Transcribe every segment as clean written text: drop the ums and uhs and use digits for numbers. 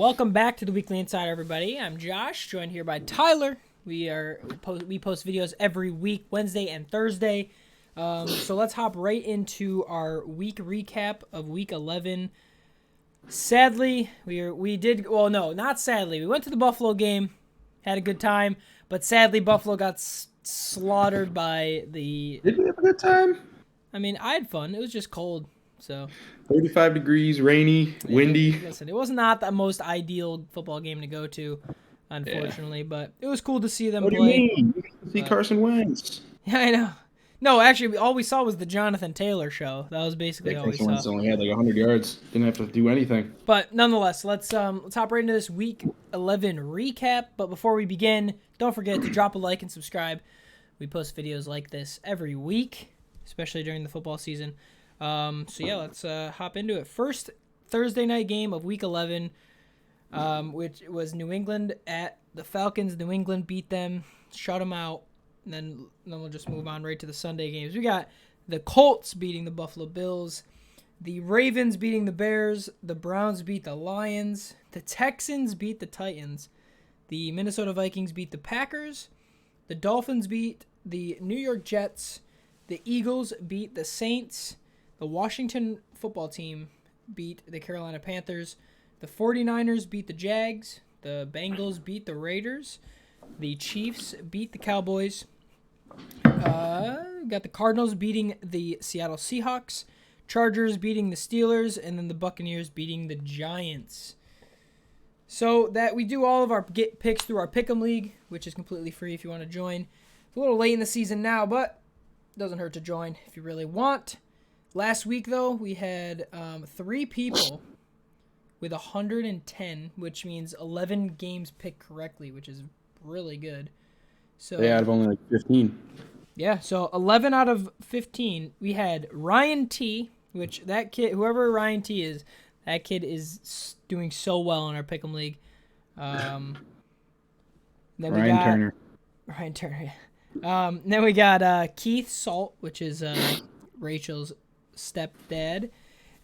Welcome back to the Weekly Insider, everybody. I'm Josh, joined here by Tyler. We post videos every week, Wednesday and Thursday. So let's hop right into our week recap of Week 11. Sadly, we went to the Buffalo game, had a good time, but sadly Buffalo got slaughtered by the... Did we have a good time? I mean, I had fun. It was just cold, so... 35 degrees, rainy, windy. Listen, it was not the most ideal football game to go to, unfortunately, but it was cool to see them play. What do you mean? You can see Carson Wentz. Yeah, I know. No, actually, all we saw was the Jonathan Taylor show. That was basically all we Carson saw. Wentz only had like 100 yards. Didn't have to do anything. But nonetheless, let's hop right into this Week 11 recap. But before we begin, don't forget to drop a like and subscribe. We post videos like this every week, especially during the football season. So yeah, let's hop into it. First Thursday night game of Week 11, which was New England at the Falcons. New England beat them, shut them out, and then we'll just move on right to the Sunday games. We got the Colts beating the Buffalo Bills, the Ravens beating the Bears, the Browns beat the Lions, the Texans beat the Titans, the Minnesota Vikings beat the Packers, the Dolphins beat the New York Jets, the Eagles beat the Saints, the Washington football team beat the Carolina Panthers. The 49ers beat the Jags. The Bengals beat the Raiders. The Chiefs beat the Cowboys. Got the Cardinals beating the Seattle Seahawks. Chargers beating the Steelers. And then the Buccaneers beating the Giants. So that we do all of our picks through our Pikm League, which is completely free if you want to join. It's a little late in the season now, but it doesn't hurt to join if you really want. Last week, though, we had 3 people with 110, which means 11 games picked correctly, which is really good. So They out of only like 15. Yeah, so 11 out of 15. We had Ryan T, which that kid, whoever Ryan T is, that kid is doing so well in our Pick'em League. Then Ryan Turner. Then we got Keith Salt, which is Rachel's stepdad,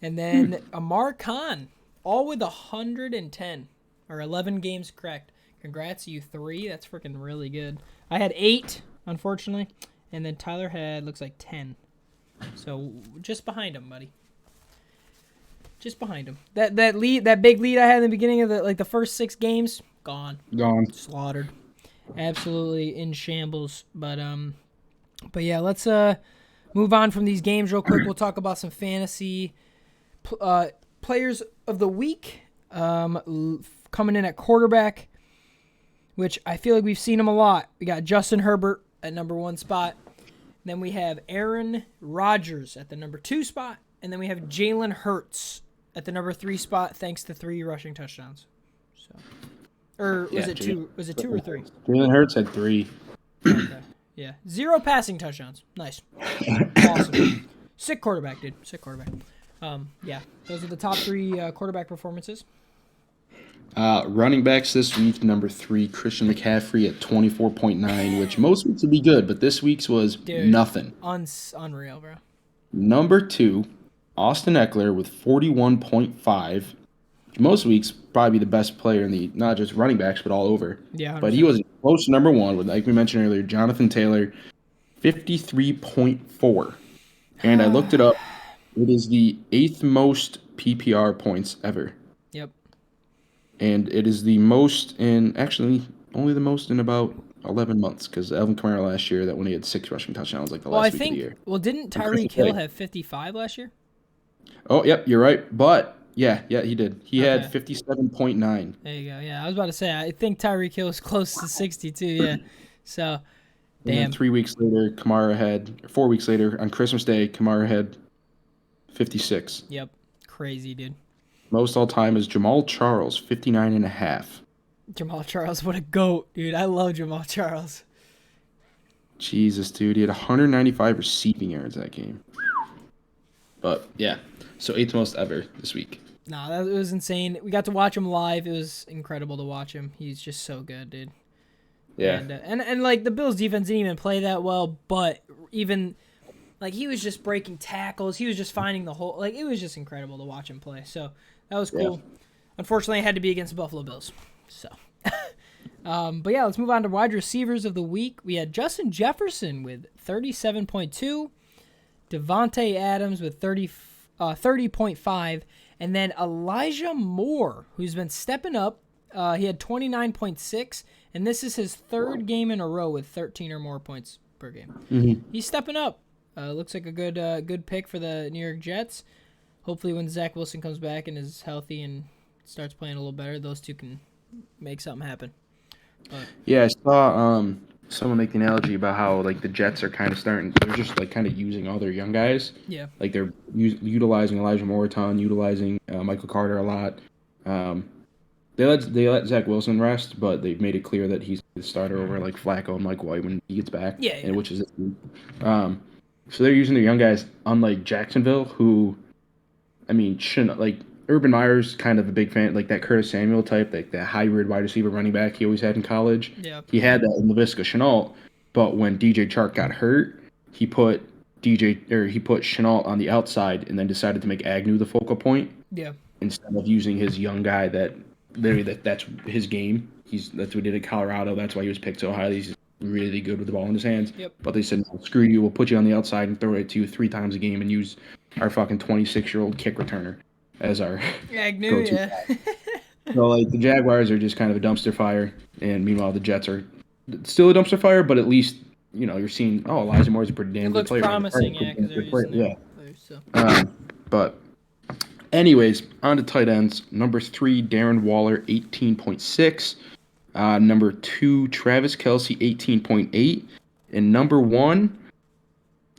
and then Amar Khan, all with 110 or 11 games correct. Congrats, you 3. That's freaking really good. I had 8, unfortunately, and then Tyler had looks like 10. So just behind him, buddy. Just behind him. That big lead I had in the beginning of the first 6 games, gone, slaughtered, absolutely in shambles. But yeah, let's move on from these games real quick. We'll talk about some fantasy players of the week coming in at quarterback, which I feel like we've seen them a lot. We got Justin Herbert at number 1 spot. Then we have Aaron Rodgers at the number 2 spot. And then we have Jalen Hurts at the number 3 spot, thanks to 3 rushing touchdowns. So, was it 2 or 3? Jalen Hurts had 3. Okay. Yeah. 0 passing touchdowns. Nice. Awesome. Sick quarterback, dude. Sick quarterback. Yeah. Those are the top 3 quarterback performances. Running backs this week, number 3, Christian McCaffrey at 24.9, which most weeks would be good, but this week's was nothing. Unreal, bro. Number 2, Austin Eckler with 41.5. Most weeks probably the best player in the not just running backs but all over. Yeah, 100%. But he was close to number 1 with, like we mentioned earlier, Jonathan Taylor, 53.4. And I looked it up. It is the 8th most PPR points ever. Yep. And it is the most only the most in about 11 months because Alvin Kamara last year, that when he had 6 rushing touchdowns like the last week of the year. Well, didn't Tyreek Hill have 55 last year? Oh, yep, you're right. But yeah, he did. He had 57.9. There you go. Yeah, I was about to say, I think Tyreek Hill was close to 62, yeah. So, damn. And then 4 weeks later, on Christmas Day, Kamara had 56. Yep. Crazy, dude. Most all-time is Jamal Charles, 59.5. Jamal Charles, what a GOAT, dude. I love Jamal Charles. Jesus, dude. He had 195 receiving yards that game. But, yeah. So 8th most ever this week. No, that was insane. We got to watch him live. It was incredible to watch him. He's just so good, dude. Yeah. And like the Bills defense didn't even play that well, but even like he was just breaking tackles. He was just finding the hole. Like it was just incredible to watch him play. So that was cool. Unfortunately, it had to be against the Buffalo Bills. So, but yeah, let's move on to wide receivers of the week. We had Justin Jefferson with 37.2, Devontae Adams with 30.5, and then Elijah Moore, who's been stepping up. He had 29.6, and this is his third game in a row with 13 or more points per game. Mm-hmm. He's stepping up. Looks like a good pick for the New York Jets. Hopefully when Zach Wilson comes back and is healthy and starts playing a little better, those two can make something happen. But, Yeah, I saw someone make the analogy about how like the Jets are kind of they're just like kind of using all their young guys. yeah. Like they're utilizing Elijah Moore a ton, utilizing Michael Carter a lot. They let Zach Wilson rest, but they've made it clear that he's the starter over like Flacco and Mike White when he gets back. Yeah. And which is so they're using their young guys, unlike Jacksonville, who, I mean, shouldn't like Urban Meyer's kind of a big fan, like that Curtis Samuel type, like that hybrid wide receiver running back he always had in college. Yeah. He had that in Laviska Shenault, but when DJ Chark got hurt, he put Shenault on the outside and then decided to make Agnew the focal point. Yeah. Instead of using his young guy that literally that's his game. That's what he did at Colorado. That's why he was picked so highly. He's really good with the ball in his hands. Yep. But they said, no, screw you. We'll put you on the outside and throw it to you 3 times a game and use our fucking 26-year-old kick returner as our Agnew, go-to yeah. So, like, the Jaguars are just kind of a dumpster fire, and meanwhile the Jets are still a dumpster fire, but at least, you know, you're seeing, Elijah Moore's a pretty damn good player. It looks promising, yeah, because they're using their players, so. But anyways, on to tight ends. Number 3, Darren Waller, 18.6. Number 2, Travis Kelce, 18.8. And number 1,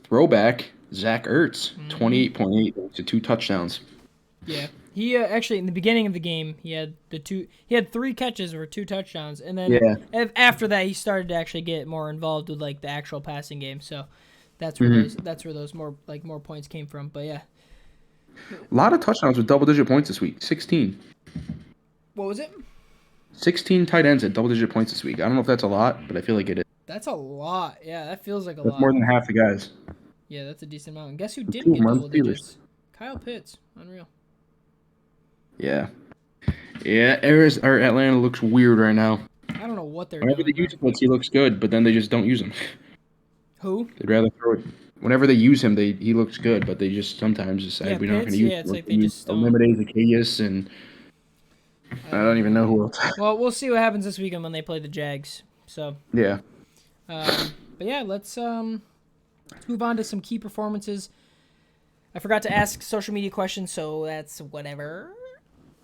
throwback, Zach Ertz, 28.8 to 2 touchdowns. Yeah, he actually in the beginning of the game he had 3 catches for 2 touchdowns, and then after that he started to actually get more involved with like the actual passing game. So that's where those more points came from. But yeah, a lot of touchdowns with double-digit points this week. 16. What was it? 16 tight ends at double-digit points this week. I don't know if that's a lot, but I feel like it is. That's a lot. Yeah, that feels like a That's lot. More than half the guys. Yeah, that's a decent amount. And guess who didn't get double digits? Kyle Pitts. Unreal. Yeah. Yeah, Atlanta looks weird right now. I don't know what they're Whenever doing. they use him, he looks good, but then they just don't use him. Who? They'd rather throw it. Whenever they use him, he looks good, but they just sometimes decide we're not going to use him. Yeah, it's like they just don't. Eliminate Zacchaeus, and I don't even know who else. Well, we'll see what happens this weekend when they play the Jags. So yeah. But yeah, let's move on to some key performances. I forgot to ask social media questions, so that's whatever.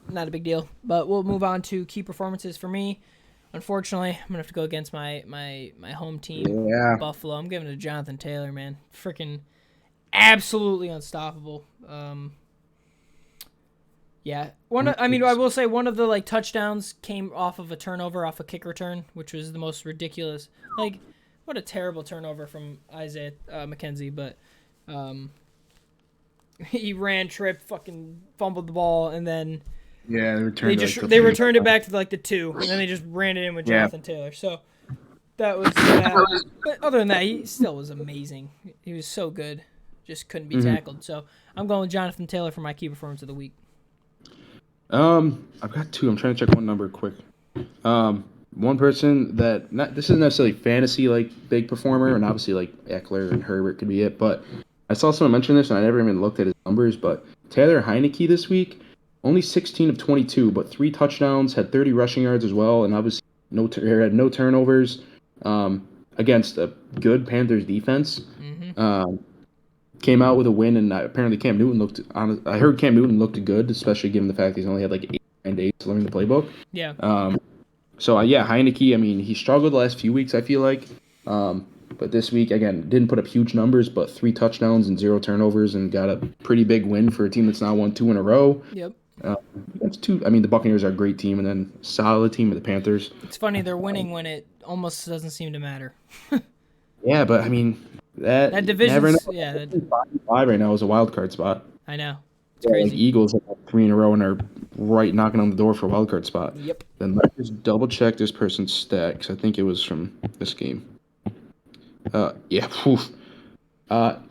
Not a big deal. But we'll move on to key performances for me. Unfortunately, I'm gonna have to go against my home team, Buffalo. I'm giving it to Jonathan Taylor, man. Freaking absolutely unstoppable. Yeah. I will say one of the like touchdowns came off of a turnover, off a kick return, which was the most ridiculous. Like, what a terrible turnover from Isaiah McKenzie, but he ran, tripped, fucking fumbled the ball, and then they returned it back to like the 2, and then they just ran it in with Jonathan Taylor. So that was but other than that, he still was amazing. He was so good, just couldn't be tackled. So I'm going with Jonathan Taylor for my key performance of the week. I've got 2. I'm trying to check one number quick. One person that this isn't necessarily fantasy like big performer, and obviously like Eckler and Herbert could be it, but I saw someone mention this and I never even looked at his numbers. But Taylor Heineke this week, only 16 of 22, but 3 touchdowns, had 30 rushing yards as well, and obviously had no turnovers against a good Panthers defense. Came out with a win, and apparently Cam Newton I heard Cam Newton looked good, especially given the fact he's only had like 8 days to learn the playbook. Yeah. Heineke, I mean, he struggled the last few weeks, I feel like. But this week, again, didn't put up huge numbers, but 3 touchdowns and 0 turnovers, and got a pretty big win for a team that's now won 2 in a row. Yep. That's 2. I mean, the Buccaneers are a great team, and then solid team of the Panthers. It's funny, they're winning when it almost doesn't seem to matter. Yeah, but I mean, that division, yeah. 5 right now is a wild card spot. I know. It's crazy. Like Eagles have 3 in a row and are right knocking on the door for a wild card spot. Yep. Then let's just double check this person's stat, because I think it was from this game.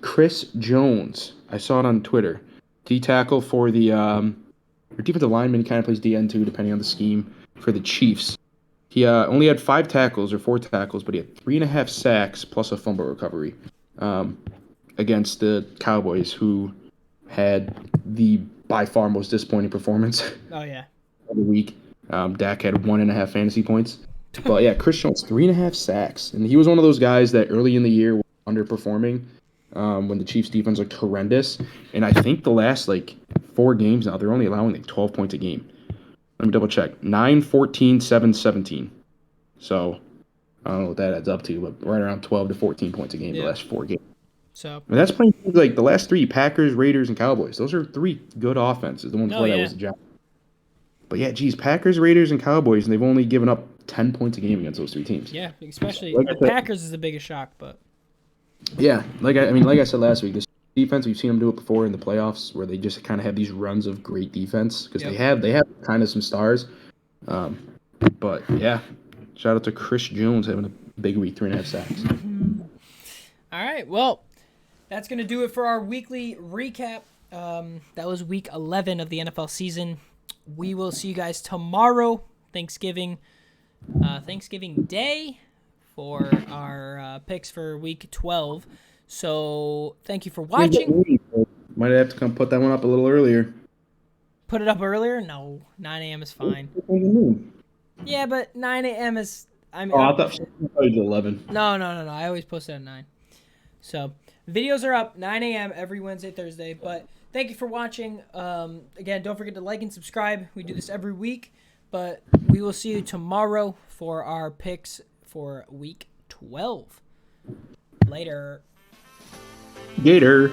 Chris Jones. I saw it on Twitter. D tackle for the or defensive lineman. He kind of plays DN too, depending on the scheme for the Chiefs. He only had 5 tackles or 4 tackles, but he had 3.5 sacks plus a fumble recovery against the Cowboys, who had the by far most disappointing performance Oh yeah. of the week. Dak had 1.5 fantasy points. But yeah, Chris Jones, 3.5 sacks. And he was one of those guys that early in the year were underperforming when the Chiefs defense looked horrendous. And I think the last 4 games now, they're only allowing 12 points a game. Let me double check. 9, 14, 7, 17. So I don't know what that adds up to, but right around 12 to 14 points a game the last 4 games. So And that's playing the last 3, Packers, Raiders, and Cowboys. Those are 3 good offenses. The one before that was the Giants. But yeah, geez, Packers, Raiders, and Cowboys, and they've only given up 10 points a game against those 3 teams. Yeah, especially the Packers is the biggest shock, but yeah, like I said last week, this defense, we've seen them do it before in the playoffs, where they just kind of have these runs of great defense because they have kind of some stars. But yeah, shout out to Chris Jones having a big week, 3.5 sacks. All right, well, that's gonna do it for our weekly recap. That was week 11 of the NFL season. We will see you guys tomorrow, Thanksgiving Day, for our picks for week 12. So thank you for watching. Might have to come put that one up a little earlier. Put it up earlier? No, 9 a.m. is fine. Yeah, but 9 a.m. is... I thought it was 11. No. I always post it at 9. So videos are up 9 a.m. every Wednesday, Thursday. But thank you for watching. Again, don't forget to like and subscribe. We do this every week. But we will see you tomorrow for our picks for week 12. Later. Gator.